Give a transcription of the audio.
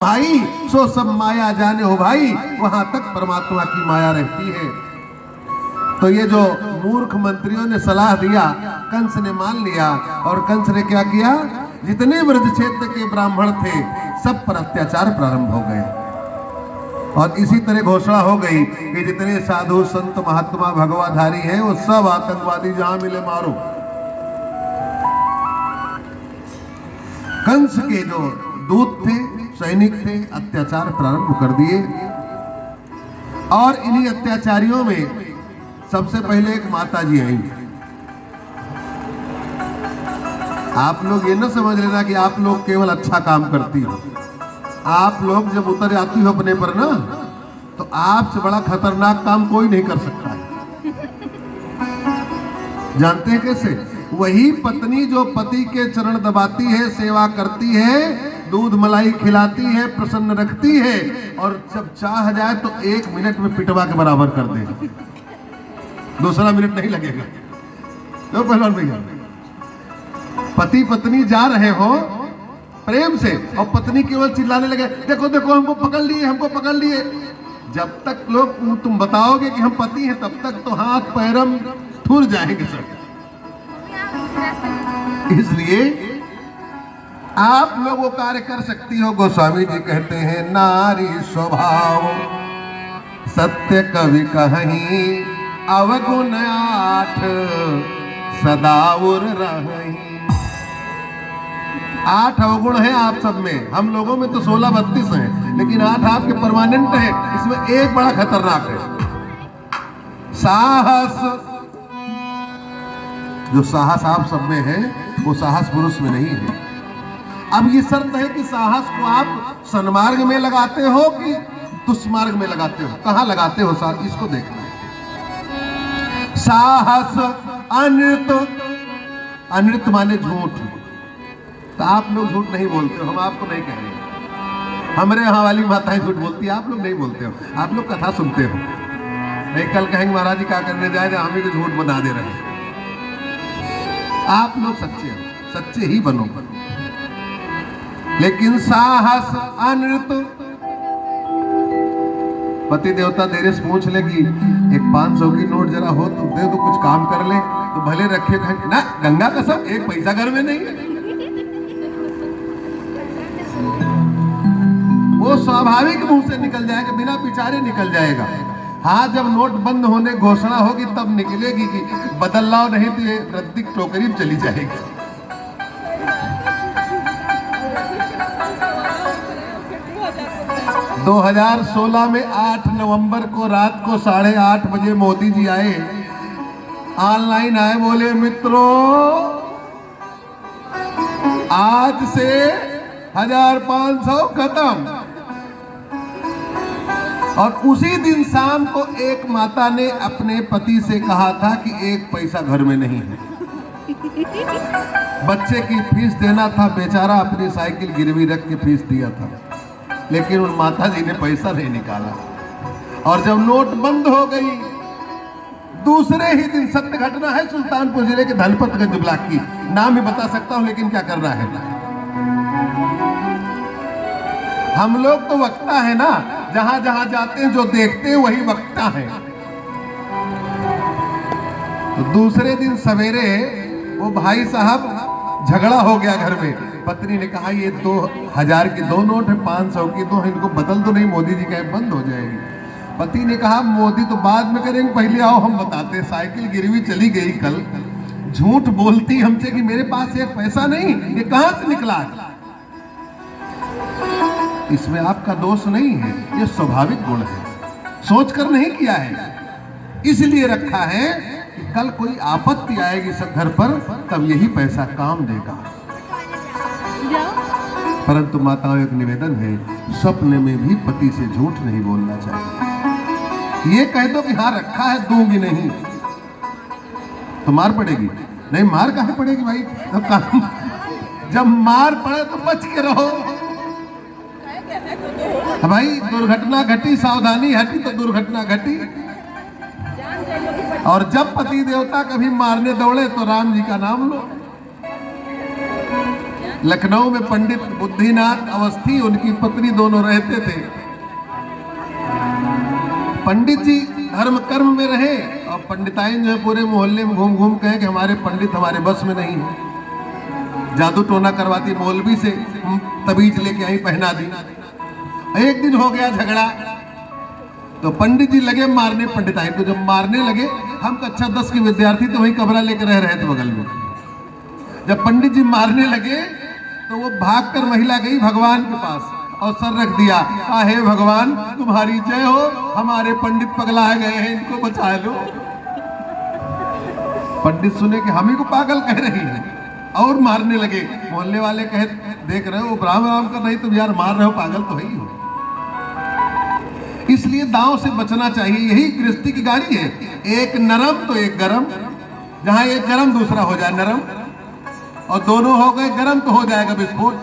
भाई सो सब माया जाने हो भाई, वहां तक परमात्मा की माया रहती है। तो ये जो मूर्ख मंत्रियों ने सलाह दिया, कंस ने मान लिया और कंस ने क्या किया, जितने ब्रज क्षेत्र के ब्राह्मण थे सब पर अत्याचार प्रारंभ हो गए। और इसी तरह घोषणा हो गई कि जितने साधु संत महात्मा भगवाधारी हैं वो सब आतंकवादी जहां मिले मारो। कंस के जो दूत थे, सैनिक थे, अत्याचार प्रारंभ कर दिए। और इन्हीं अत्याचारियों में सबसे पहले एक माता जी आई। आप लोग ये ना समझ लेना कि आप लोग केवल अच्छा काम करती हो। आप लोग जब उतर आती हो अपने पर ना, तो आपसे बड़ा खतरनाक काम कोई नहीं कर सकता है। जानते हैं कैसे? वही पत्नी जो पति के चरण दबाती है, सेवा करती है, दूध मलाई खिलाती है, प्रसन्न रखती है, और जब चाह जाए तो 1 मिनट में पिटवा के बराबर कर दे, दूसरा मिनट नहीं लगेगा। तो पहलवान भैया, पति पत्नी जा रहे हो प्रेम से और पत्नी केवल चिल्लाने लगे, देखो देखो हमको पकड़ लिए, हमको पकड़ लिए। जब तक लोग तुम बताओगे कि हम पति हैं, तब तक तो हाथ पैरम ठुर जाएंगे सब। इसलिए आप लोग वो कार्य कर सकती हो। गोस्वामी जी कहते हैं, नारी स्वभाव सत्य कवि कहीं, अवगुण 8 सदा उर रही। 8 अवगुण है आप सब में, हम लोगों में तो 16-32 हैं, लेकिन 8 आपके परमानेंट है। इसमें एक बड़ा खतरनाक है, साहस। जो साहस आप सब में है वो साहस पुरुष में नहीं है। अब ये शर्त है कि साहस को आप सन्मार्ग में लगाते हो कि दुष्मार्ग में लगाते हो, कहां लगाते हो साहस, इसको देखना है। साहस अनृत, अनृत माने झूठ। तो आप लोग झूठ नहीं बोलते हो, हम आपको नहीं कह रहे। हमारे यहाँ वाली माताएं झूठ बोलती है, आप लोग नहीं बोलते हो, आप लोग कथा सुनते हो। नहीं कल कहेंगे महाराज जी क्या करने जाए, हम ही तो झूठ बना दे रहे हैं। आप लोग सच्चे हो, सच्चे ही बनो। लेकिन साहस अनृत, पति देवता तेरे से पूछ ले कि एक 500 की नोट जरा हो तो दे, तो कुछ काम कर ले, तो भले रखे ना, गंगा कसम 1 पैसा घर में नहीं। वो स्वाभाविक मुंह से निकल जाएगा, बिना विचारे निकल जाएगा। हाँ, जब नोट बंद होने घोषणा होगी तब निकलेगी कि बदल लाओ, नहीं तो ये रद्दी टोकरी में चली जाएगी। 2016 में 8 नवंबर को रात को 8:30 बजे मोदी जी आए, ऑनलाइन आए, बोले मित्रों आज से 1500 खत्म। और उसी दिन शाम को एक माता ने अपने पति से कहा था कि 1 पैसा घर में नहीं है। बच्चे की फीस देना था, बेचारा अपनी साइकिल गिरवी रख के फीस दिया था, लेकिन उन माता जी ने पैसा नहीं निकाला। और जब नोट बंद हो गई, दूसरे ही दिन, सत्य घटना है, सुल्तानपुर जिले के धनपतगंज ब्लॉक की, नाम ही बता सकता हूं लेकिन क्या करना है। हम लोग तो वक्ता है ना, जहां जहां जाते हैं जो देखते हैं वही वक्ता है। तो दूसरे दिन सवेरे वो भाई साहब झगड़ा हो गया घर में। पत्नी ने कहा ये 2000 की 2 नोट है, 500 की 2 है, इनको बदल दो, नहीं मोदी जी कहे बंद हो जाएगी। पति ने कहा मोदी तो बाद में करेंगे, पहले आओ हम बताते। साइकिल गिरवी चली गई कल, झूठ बोलती हमसे कि मेरे पास 1 पैसा नहीं, ये कहां से निकला? इसमें आपका दोष नहीं है, ये स्वाभाविक गुण है, सोचकर नहीं किया है। इसलिए रखा है कि कल कोई आपत्ति आएगी सब घर पर, तब यही पैसा काम देगा। परंतु माताओं एक निवेदन है, स्वप्न में भी पति से झूठ नहीं बोलना चाहिए। ये कह दो कि हाँ रखा है, दूंगी नहीं, तो मार पड़ेगी। नहीं, मार काहे पड़ेगी भाई, जब मार पड़े तो बच के रहो। भाई दुर्घटना घटी, सावधानी हटी तो दुर्घटना घटी। और जब पति देवता कभी मारने दौड़े तो राम जी का नाम लो। लखनऊ में पंडित बुद्धिनाथ अवस्थी उनकी पत्नी दोनों रहते थे। पंडित जी धर्म कर्म में रहे और पंडिताइन जो है पूरे मोहल्ले में घूम घूम कहे कि हमारे पंडित हमारे बस में नहीं है। जादू टोना करवाती, मौलवी से तबीज लेके आई, पहना दी। एक दिन हो गया झगड़ा, तो पंडित जी लगे मारने पंडिताइन को। जब मारने लगे, हम कक्षा 10 के विद्यार्थी तो वही कमरा लेकर रह रहे थे बगल में। जब पंडित जी मारने लगे तो वो भागकर महिला गई भगवान के पास और सर रख दिया, हे भगवान तुम्हारी जय हो, हमारे पंडित पगला गए हैं, इनको बचा लो। पंडित सुने कि हम ही को पागल कह रही है और मारने लगे। मोहल्ले वाले कहे, देख रहे हो राम राम कर रही, तुम यार मार रहे हो, पागल तो ही हो। इसलिए दांव से बचना चाहिए। यही गृहस्थी की गाड़ी है, एक नरम तो एक गरम। जहां एक गरम दूसरा हो जाए नरम, और दोनों हो गए गरम तो हो जाएगा विस्फोट।